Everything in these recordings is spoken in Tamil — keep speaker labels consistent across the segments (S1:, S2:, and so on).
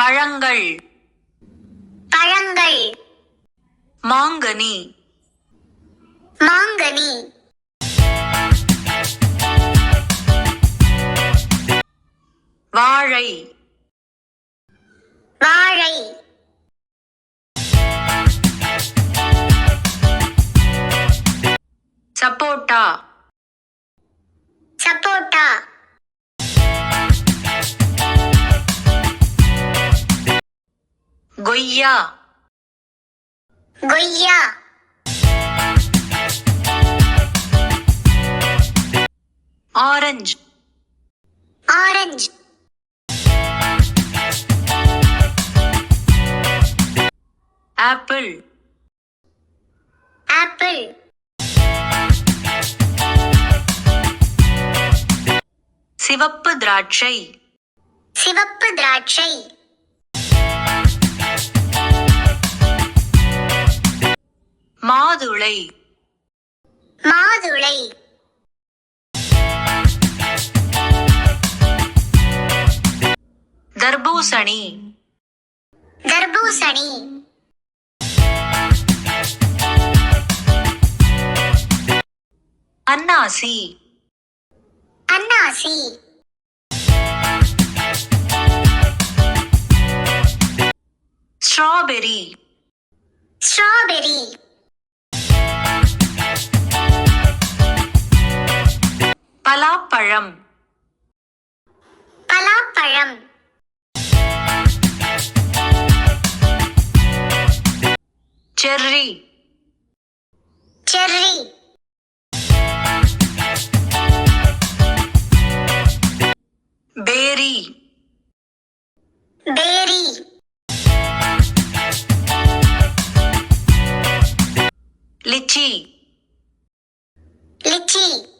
S1: பழங்கள்
S2: பழங்கள்.
S1: மாங்கனி
S2: மாங்கனி.
S1: வாழை
S2: வாழை.
S1: சப்போட்டா
S2: சப்போட்டா.
S1: கொய்யா
S2: கொய்யா.
S1: Orange
S2: orange.
S1: Apple
S2: apple.
S1: சிவப்பு திராட்சை
S2: சிவப்பு திராட்சை.
S1: மாதுளை
S2: மாதுளை.
S1: தர்பூசணி
S2: தர்பூசணி.
S1: அன்னாசி
S2: அன்னாசி.
S1: Strawberry
S2: strawberry.
S1: பலாப்பழம்
S2: பலாப்பழம்.
S1: Cherry
S2: cherry.
S1: பேரி
S2: பேரி.
S1: Lychee
S2: lychee.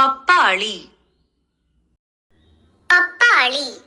S1: பப்பாளி
S2: பப்பாளி.